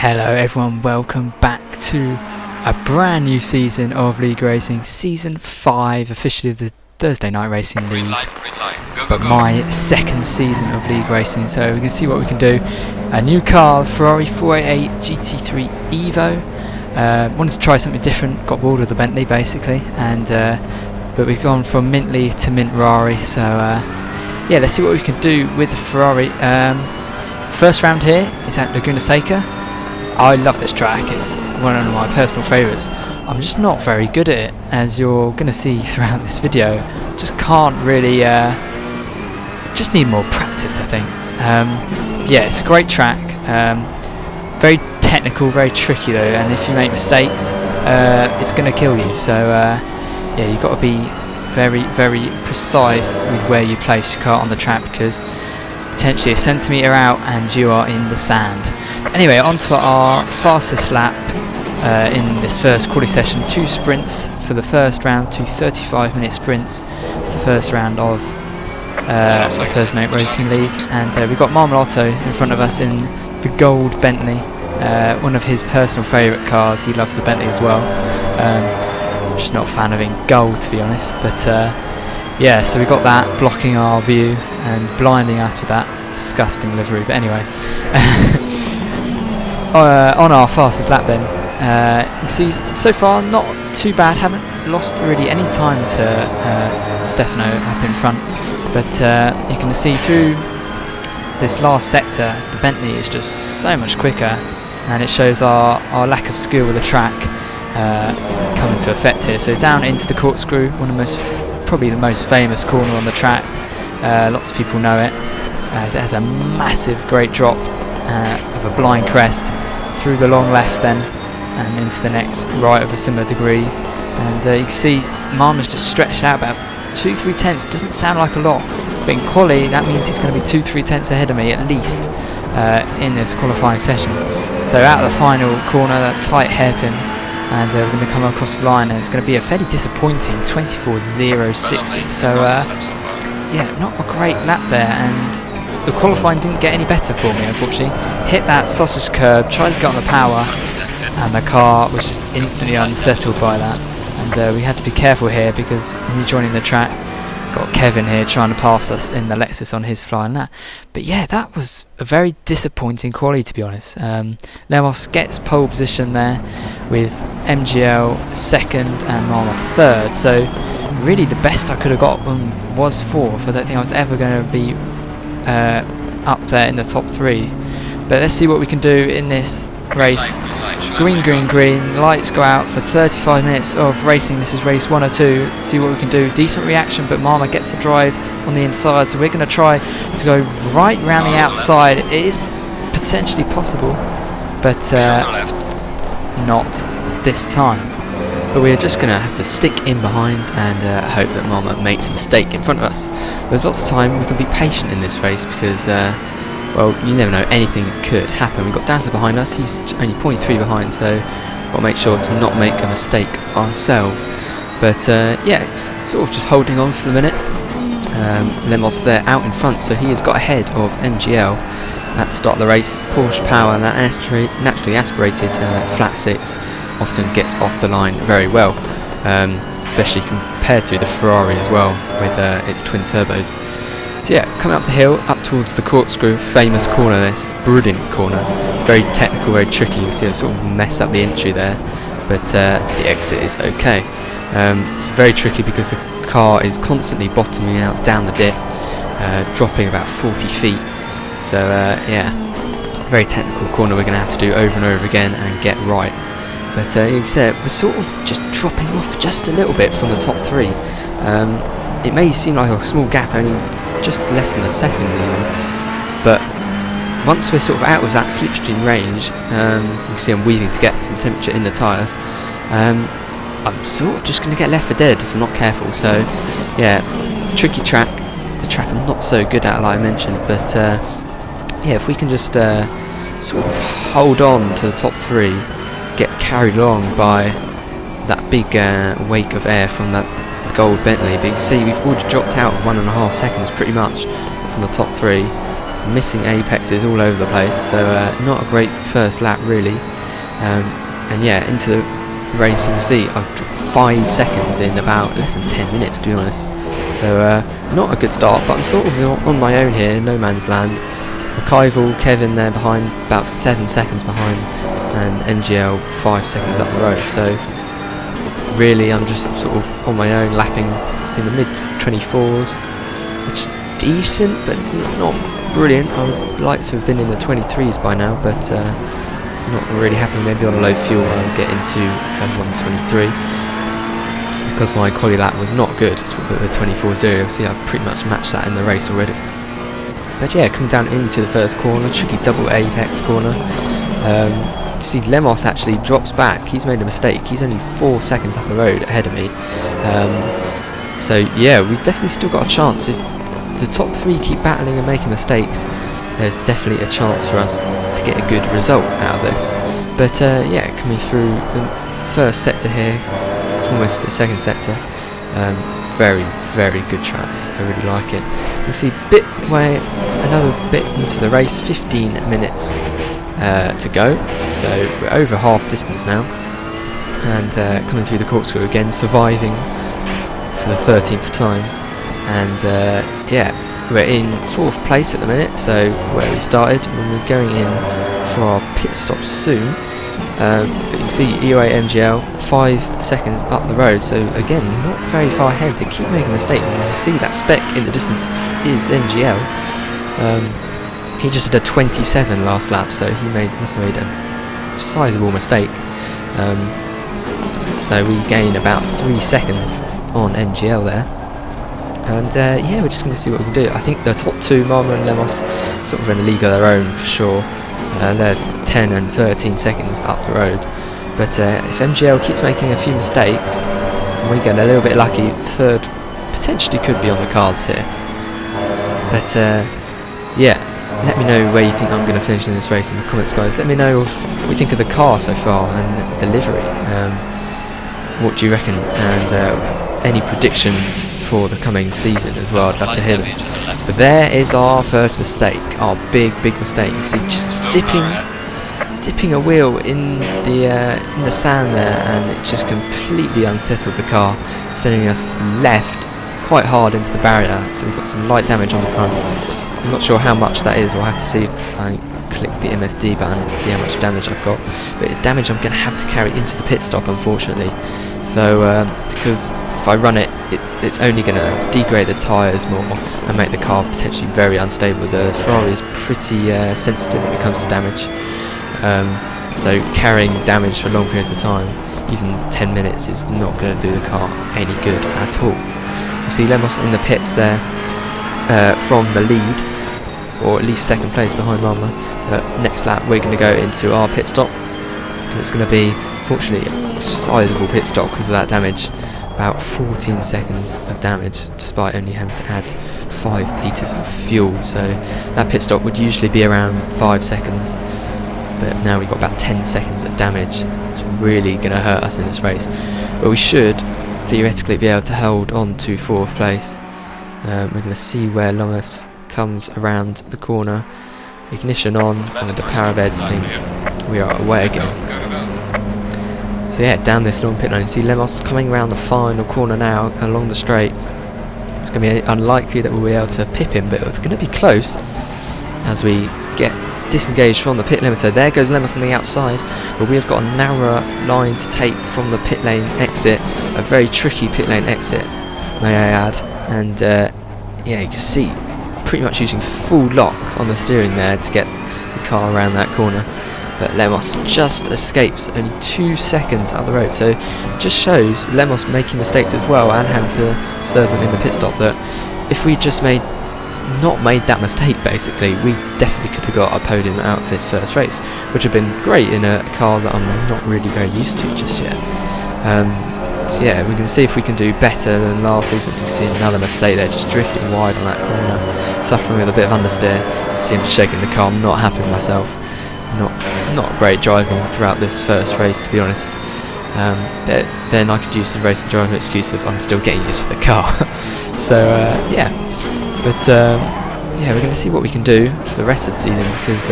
Hello everyone, welcome back to a brand new season of League Racing, Season 5, officially of the Thursday Night Racing League, Green light, go, but my second season of League Racing, so we can see what we can do. A new car, Ferrari 488 GT3 Evo. Wanted to try something different, got bored with the Bentley basically, and but we've gone from Mintley to Mint Rari, so yeah, let's see what we can do with the Ferrari. First round here is at Laguna Seca. I love this track, it's one of my personal favourites. I'm just not very good at it, as you're going to see throughout this video. Just can't really, just need more practice I think. Yeah, it's a great track, very technical, very tricky though, and if you make mistakes it's going to kill you, so yeah, you've got to be very, very precise with where you place your car on the track, because potentially a centimetre out and you are in the sand. Anyway, on to our fastest lap in this first quality session. 2 sprints for the first round, 2 35-minute sprints for the first round of the Thursday Night Racing League. And we've got Marmolotto in front of us in the gold Bentley, one of his personal favourite cars. He loves the Bentley as well. I'm just not a fan of it in gold, to be honest, but yeah, so we've got that blocking our view and blinding us with that disgusting livery. But anyway, on our fastest lap then, you can see so far not too bad, haven't lost really any time to Stefano up in front, but you can see through this last sector the Bentley is just so much quicker, and it shows our lack of skill with the track coming to effect here. So down into the corkscrew, probably the most famous corner on the track. Lots of people know it, as it has a massive great drop of a blind crest through the long left then and into the next right of a similar degree, and you can see Marma's just stretched out about 2-3 tenths. Doesn't sound like a lot, but in quali that means he's going to be 2-3 tenths ahead of me at least in this qualifying session. So out of the final corner, that tight hairpin, and we're going to come across the line, and it's going to be a fairly disappointing 24.060. So yeah, not a great lap there, and the qualifying didn't get any better for me, unfortunately. Hit that sausage curb, tried to get on the power, and the car was just instantly unsettled by that. And we had to be careful here, because rejoining the track, got Kevin here trying to pass us in the Lexus on his flying lap. But yeah, that was a very disappointing quality, to be honest. Lemos gets pole position there, with MGL second and Marma third. So really the best I could have got was 4th. I don't think I was ever going to be up there in the top 3, but let's see what we can do in this race. Green, green, green, lights go out for 35 minutes of racing. This is race 1 or 2. Let's see what we can do. Decent reaction, but Marma gets the drive on the inside, so we're going to try to go right round the outside. It is potentially possible, but not this time. But we're just going to have to stick in behind and hope that Marma makes a mistake in front of us. There's lots of time, we can be patient in this race, because well, you never know, anything could happen. We've got Dancer behind us, he's only 0.3 behind, so got to make sure to not make a mistake ourselves. But yeah, it's sort of just holding on for the minute. Lemos there out in front, so he has got ahead of MGL at the start of the race. Porsche power and that naturally aspirated flat 6 often gets off the line very well, especially compared to the Ferrari as well, with its twin turbos. So yeah, coming up the hill, up towards the corkscrew, famous corner, this brilliant corner, very technical, very tricky. You can see I sort of mess up the entry there, but the exit is okay. It's very tricky because the car is constantly bottoming out down the dip, dropping about 40 feet. So yeah, very technical corner we're going to have to do over and over again and get right. But you can see we're sort of just dropping off just a little bit from the top 3. It may seem like a small gap, only just less than a second even, but once we're sort of out of that slipstream range, you can see I'm weaving to get some temperature in the tyres. I'm sort of just going to get left for dead if I'm not careful. So yeah, tricky track, the track I'm not so good at, like I mentioned, but yeah, if we can just sort of hold on to the top 3, get carried along by that big wake of air from that gold Bentley. But you can see we've already dropped out 1.5 seconds pretty much from the top 3. missing apexes all over the place, so not a great first lap really. And yeah, into the race you can see I've dropped 5 seconds in about less than 10 minutes to be honest. So not a good start, but I'm sort of on my own here, no man's land. Keivel, Kevin there behind, about 7 seconds behind, and MGL 5 seconds up the road. So really I'm just sort of on my own, lapping in the mid 24s, which is decent, but it's not brilliant. I would like to have been in the 23s by now, but it's not really happening. Maybe on a low fuel I'll get into 123, because my quali lap was not good with the 24.0. See, I've pretty much matched that in the race already. But yeah, coming down into the first corner, tricky double apex corner. See, Lemos actually drops back. He's made a mistake. He's only 4 seconds up the road ahead of me. So yeah, we've definitely still got a chance. If the top 3 keep battling and making mistakes, there's definitely a chance for us to get a good result out of this. But yeah, coming through the first sector here, almost the second sector. Very, very good track. I really like it. You see another bit into the race, 15 minutes to go, so we're over half distance now, and coming through the corkscrew again, surviving for the 13th time, and yeah, we're in 4th place at the minute, so where we started, when we're going in for our pit stop soon. But you can see EOA MGL 5 seconds up the road, so again not very far ahead. They keep making mistakes. You see that spec in the distance is MGL. He just did a 27 last lap, so he must have made a sizable mistake. So we gain about 3 seconds on MGL there. And yeah, we're just going to see what we can do. I think the top 2, Marma and Lemos, sort of in a league of their own for sure. They're 10 and 13 seconds up the road. But if MGL keeps making a few mistakes, and we get a little bit lucky, 3rd potentially could be on the cards here. But yeah, let me know where you think I'm going to finish in this race in the comments, guys. Let me know what you think of the car so far and the livery. What do you reckon? And any predictions for the coming season as well, I'd love to hear them. But there is our first mistake, our big mistake. You see, just dipping a wheel in the sand there, and it just completely unsettled the car, sending us left quite hard into the barrier. So we've got some light damage on the front. I'm not sure how much that is. We'll have to see if I click the MFD button and see how much damage I've got. But it's damage I'm going to have to carry into the pit stop, unfortunately. So because if I run it, it's only going to degrade the tyres more and make the car potentially very unstable. The Ferrari is pretty sensitive when it comes to damage. So carrying damage for long periods of time, even 10 minutes, is not going to do the car any good at all. You see Lemos in the pits there from the lead, or at least 2nd place behind Mama. Next lap we're going to go into our pit stop, and it's going to be, fortunately, a sizable pit stop because of that damage. About 14 seconds of damage, despite only having to add 5 litres of fuel. So that pit stop would usually be around 5 seconds, but now we've got about 10 seconds of damage. It's really going to hurt us in this race, but we should theoretically be able to hold on to 4th place. We're going to see where Longos comes around the corner. Ignition on, and the power of editing, we are away again. So yeah, down this long pit lane. See Lemos coming around the final corner now along the straight. It's going to be unlikely that we'll be able to pip him, but it's going to be close as we get disengaged from the pit limiter. There goes Lemos on the outside, but we have got a narrower line to take from the pit lane exit. A very tricky pit lane exit, may I add. And yeah, you can see pretty much using full lock on the steering there to get the car around that corner. But Lemos just escapes only 2 seconds up the road, so it just shows Lemos making mistakes as well and having to serve them in the pit stop, that if we just not made that mistake, basically, we definitely could have got a podium out of this first race, which would have been great in a car that I'm not really very used to just yet. So yeah, we can see if we can do better than last season. You can see another mistake there, just drifting wide on that corner, suffering with a bit of understeer. See him shaking the car. I'm not happy with myself. Not great driving throughout this first race, to be honest. But then I could use the race and driving excuse of I'm still getting used to the car. So yeah, but yeah, we're going to see what we can do for the rest of the season, because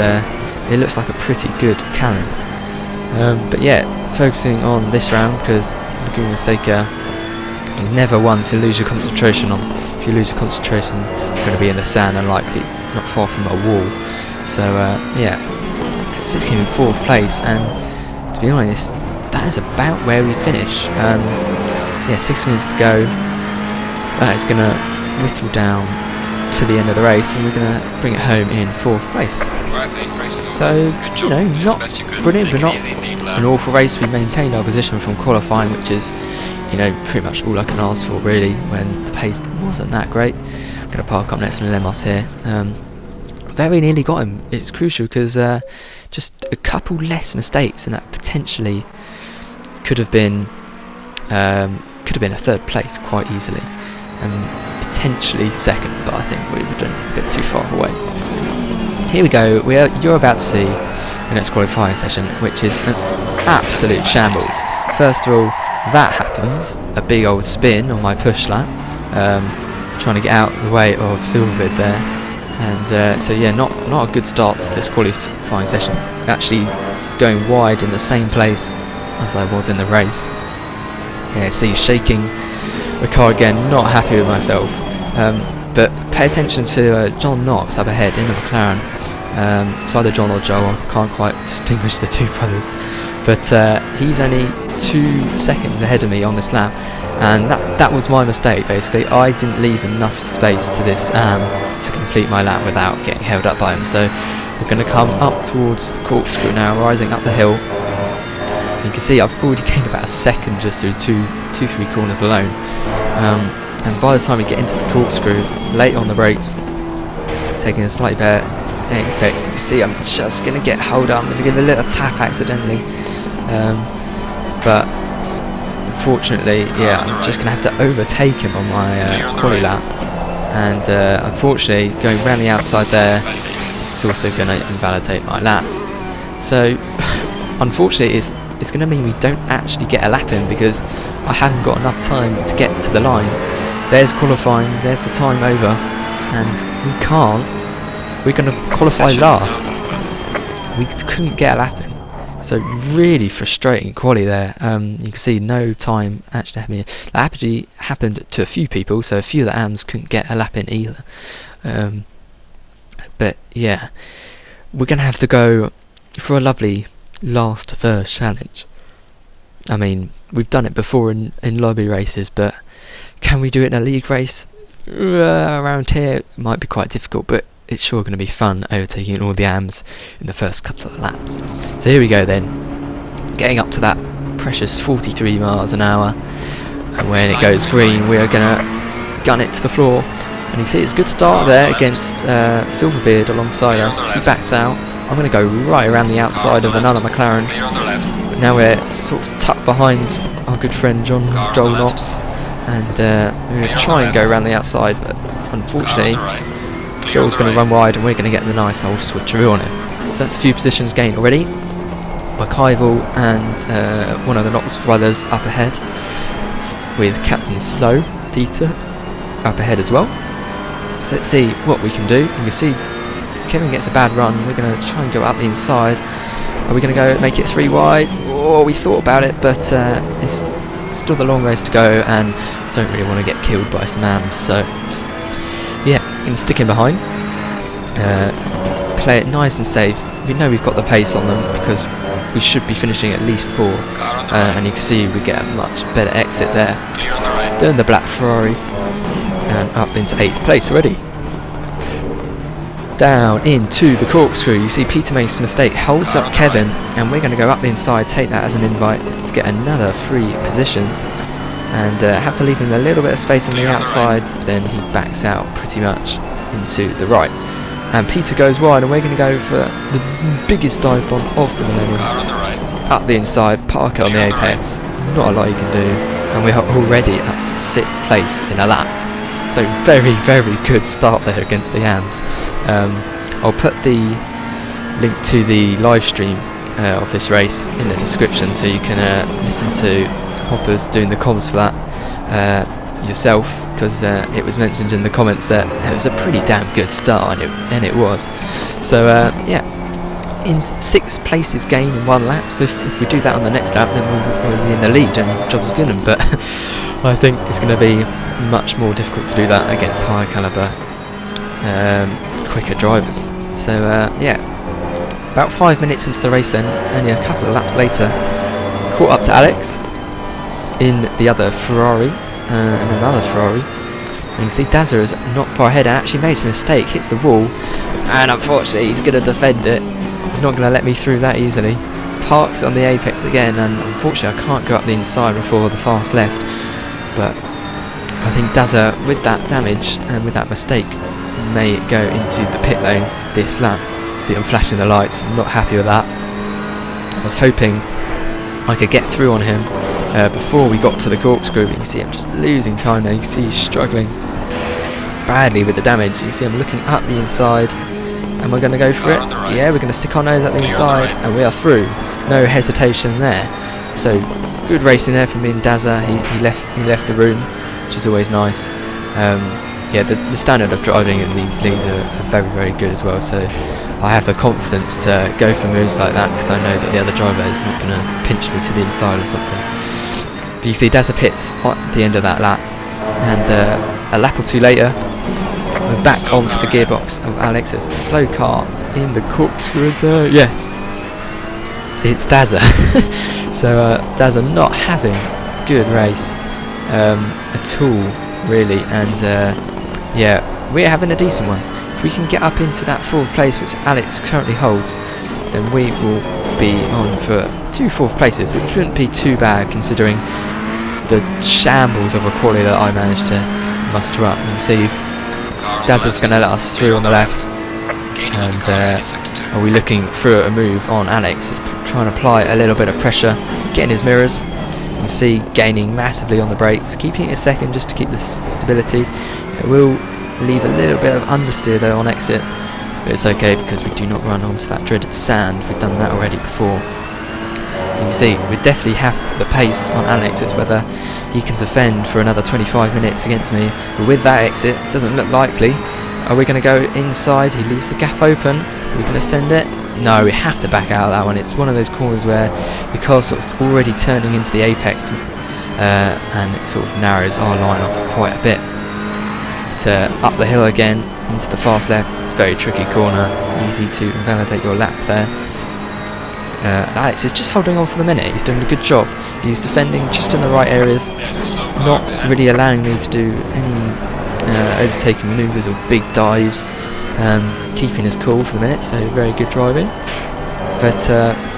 it looks like a pretty good calendar. But yeah, focusing on this round, because for goodness sake, you've never won to lose your concentration on. If you lose your concentration, you're going to be in the sand and likely not far from a wall. So yeah, sitting in 4th place, and to be honest, that is about where we finish. Yeah, 6 minutes to go. That is going to whittle down to the end of the race, and we're going to bring it home in 4th place. So, you know, not brilliant, but not an awful race. We maintained our position from qualifying, which is, you know, pretty much all I can ask for really, when the pace wasn't that great. I'm going to park up next to Lemos here. Very nearly got him. It's crucial, because just a couple less mistakes, and that potentially could have been a 3rd place quite easily, and potentially 2nd, but I think we were doing a bit too far away. Here we go. You're about to see the next qualifying session, which is an absolute shambles. First of all, that happens, a big old spin on my push lap, trying to get out of the way of Silverbird there. And so yeah, not a good start to this qualifying session. Actually going wide in the same place as I was in the race. Yeah, see, shaking the car again, not happy with myself. But pay attention to John Knox up ahead in the McLaren. It's either John or Joe, I can't quite distinguish the two brothers. But he's only 2 seconds ahead of me on this lap. And that was my mistake, basically. I didn't leave enough space to this to complete my lap without getting held up by him. So we're going to come up towards the corkscrew now, rising up the hill. You can see I've already gained about a second just through two, 3 corners alone. And by the time we get into the corkscrew, late on the brakes, taking a slightly better effect. You can see I'm just going to get hold up. I'm going to give a little tap accidentally. But unfortunately, yeah, I'm just going to have to overtake him on my quali lap. And unfortunately, going round the outside there, it's also going to invalidate my lap. So unfortunately, it's going to mean we don't actually get a lap in, because I haven't got enough time to get to the line. There's qualifying, there's the time over, and we can't. We're going to qualify last. We couldn't get a lap in. So really frustrating quali there. You can see no time actually happening. That actually happened to a few people, so a few of the AMs couldn't get a lap in either. But yeah, we're going to have to go for a lovely first challenge. I mean, we've done it before in lobby races, but can we do it in a league race? Around here it might be quite difficult, but it's sure going to be fun overtaking all the AMs in the first couple of laps. So here we go then, getting up to that precious 43 miles an hour, and when it goes green we are going to gun it to the floor. And you can see it's a good start there against Silverbeard alongside us. He backs out. I'm going to go right around the outside of another McLaren. But now we're sort of tucked behind our good friend Joel Knox, and we're going to try and go around the outside, but unfortunately Joel's going to run wide and we're going to get the nice old switcheroo on it. So that's a few positions gained already. McIval and one of the Knox brothers up ahead, with Captain Slow, Peter, up ahead as well. So let's see what we can do. You can see Kevin gets a bad run. We're going to try and go up the inside. Are we going to go make it 3 wide? Oh, we thought about it, but it's still the long race to go, and don't really want to get killed by some AMs. So yeah, going to stick in behind, play it nice and safe. We know we've got the pace on them because we should be finishing at least 4th, and you can see we get a much better exit there. Doing the black Ferrari and up into 8th place already. Down into the corkscrew, you see Peter makes a mistake, holds up Kevin, and we're going to go up the inside, take that as an invite to get another free position, and have to leave him a little bit of space on the outside, but then he backs out pretty much into the right. And Peter goes wide, and we're going to go for the biggest dive bomb of the millennium. Up the inside, Parker on the apex, not a lot you can do, and we're already up to 6th place in a lap. So very, very good start there against the AMs. I'll put the link to the live stream of this race in the description, so you can listen to Hoppers doing the comms for that yourself. because it was mentioned in the comments that it was a pretty damn good start, and it was. So yeah, in 6 places gain in 1 lap. So if we do that on the next lap, then we'll be in the lead, and jobs are good. But I think it's going to be much more difficult to do that against high caliber, quicker drivers. So yeah, about 5 minutes into the race then, only a couple of laps later, caught up to Alex in the other Ferrari, and another Ferrari. And you can see Dazza is not far ahead and actually makes a mistake, hits the wall, and unfortunately he's going to defend it. He's not going to let me through that easily. Parks on the apex again, and unfortunately I can't go up the inside before the fast left. But I think Dazza, with that damage and with that mistake, may go into the pit lane this lap. See, I'm flashing the lights. I'm not happy with that. I was hoping I could get through on him before we got to the corkscrew. You can see I'm just losing time now. You can see he's struggling badly with the damage. You see I'm looking up the inside. Am I going to go for it? Yeah, we're going to stick our nose at the inside, and we are through. No hesitation there. So good racing there from me and Dazza. He left the room, which is always nice. Yeah, the standard of driving in these leagues are very, very good as well. So I have the confidence to go for moves like that because I know that the other driver is not going to pinch me to the inside or something. But you see Dazza pits at the end of that lap, and a lap or two later we're back onto the gearbox of Alex. There's a slow car in the corkscrew. Yes, it's Dazza. So Dazza not having a good race at all, really, and yeah, we're having a decent one. If we can get up into that 4th place, which Alex currently holds, then we will be on for 2 4th places, which shouldn't be too bad considering the shambles of a quality that I managed to muster up. You can see Dazza's going to let us through on the left, and are we looking for a move on Alex? It's trying to apply a little bit of pressure, getting his mirrors. You can see gaining massively on the brakes, keeping it a second just to keep the stability. It will leave a little bit of understeer though on exit, but it's okay because we do not run onto that dreaded sand. We've done that already before. You can see we definitely have the pace on Alex. It's whether he can defend for another 25 minutes against me. But with that exit, it doesn't look likely. Are we going to go inside? He leaves the gap open. Are we going to send it? No, we have to back out of that one. It's one of those corners where the car's sort of already turning into the apex, and it sort of narrows our line off quite a bit. But up the hill again into the fast left, very tricky corner, easy to invalidate your lap there. Alex is just holding on for the minute. He's doing a good job. He's defending just in the right areas, not really allowing me to do any overtaking manoeuvres or big dives, keeping us cool for the minute, so very good driving. But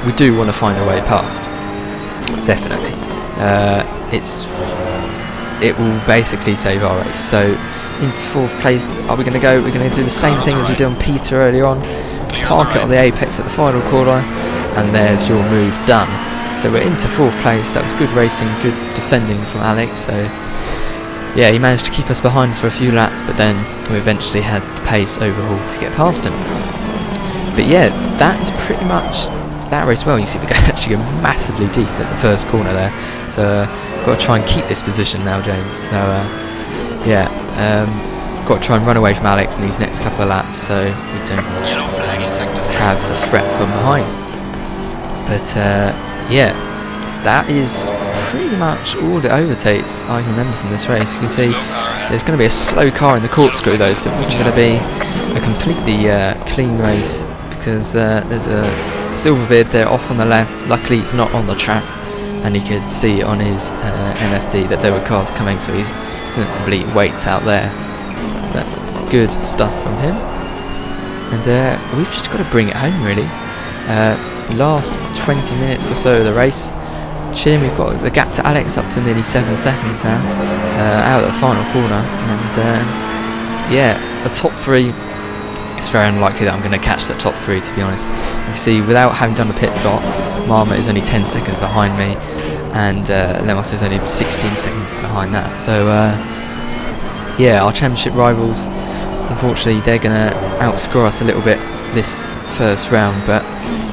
we do want to find a way past, definitely. It will basically save our race. So into 4th place, are we going to go? We're going to do the same thing as we did on Peter earlier on, park it on the apex at the final corner, and there's your move done. So we're into 4th place. That was good racing, good defending from Alex. So yeah, he managed to keep us behind for a few laps, but then we eventually had the pace overhaul to get past him. But yeah, that is pretty much that race. Well, you see we actually go massively deep at the first corner there, so got to try and keep this position now, James. So yeah, got to try and run away from Alex in these next couple of laps so we don't have the threat from behind. But yeah, that is pretty much all the overtakes I can remember from this race. You can see there's going to be a slow car in the corkscrew though, so it wasn't going to be a completely clean race, because there's a Silverbeard there off on the left. Luckily it's not on the track, and he could see on his MFD that there were cars coming, so he sensibly waits out there. So that's good stuff from him. And we've just got to bring it home really. Last 20 minutes or so of the race, chilling. We've got the gap to Alex up to nearly 7 seconds now, out at the final corner, and yeah, the top 3, it's very unlikely that I'm going to catch the top 3, to be honest. You can see without having done a pit stop, Marmot is only 10 seconds behind me, and Lemos is only 16 seconds behind that. So yeah, our championship rivals, unfortunately they're going to outscore us a little bit this first round, but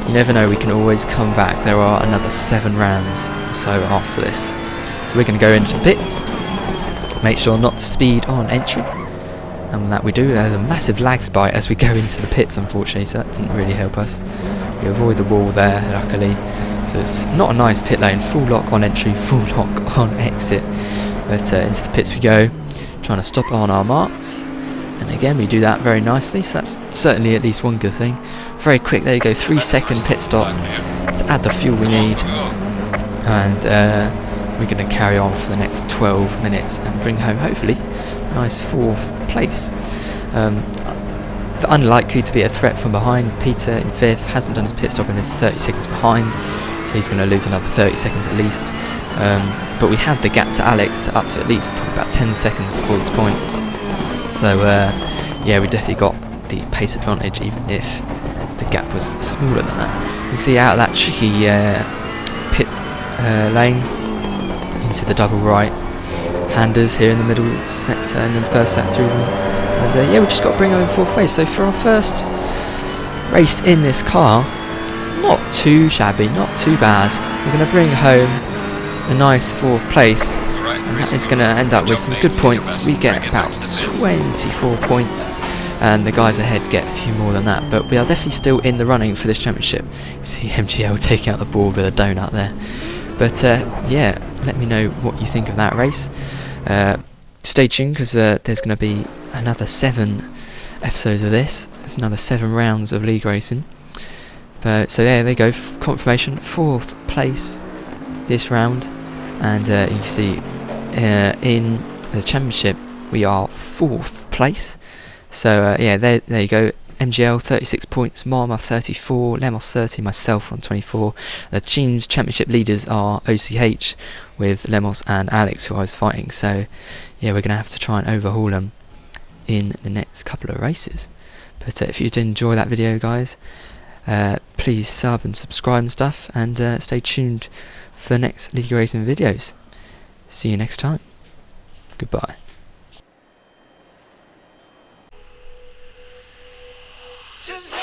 you never know, we can always come back. There are another 7 rounds or so after this. So we're going to go into the pits, Make sure not to speed on entry, and that we do. There's a massive lag spike as we go into the pits, unfortunately, so that didn't really help us. We avoid the wall there, luckily. So it's not a nice pit lane. Full lock on entry, full lock on exit. But into the pits we go, trying to stop on our marks. And again, we do that very nicely, so that's certainly at least one good thing. Very quick, there you go, 3-second pit stop to add the fuel we need. And we're going to carry on for the next 12 minutes and bring home, hopefully, a nice 4th place. Unlikely to be a threat from behind. Peter in 5th hasn't done his pit stop and is 30 seconds behind, so he's going to lose another 30 seconds at least. But we had the gap to Alex to up to at least probably about 10 seconds before this point. So yeah, we definitely got the pace advantage, even if the gap was smaller than that. You can see out of that tricky pit lane into the double right handers here in the middle sector, and then first sector even. And yeah, we just got to bring home 4th place. So for our first race in this car, not too shabby, not too bad. We're going to bring home a nice 4th place, and that is going to end up with some good points. We get about 24 points, and the guys ahead get a few more than that, but we are definitely still in the running for this championship. You see MGL taking out the board with a donut there. But yeah, let me know what you think of that race. Stay tuned, because there's going to be another 7 episodes of this. There's another 7 rounds of league racing. But so there they go, confirmation, 4th place this round, and you can see in the championship we are 4th place. So yeah, there you go. MGL 36 points, Marma 34, Lemos 30, myself on 24. The team's championship leaders are OCH with Lemos and Alex, who I was fighting. So yeah, we're going to have to try and overhaul them in the next couple of races. But if you did enjoy that video, guys, please sub and subscribe and stuff, and stay tuned for the next League Racing videos. See you next time. Goodbye. Just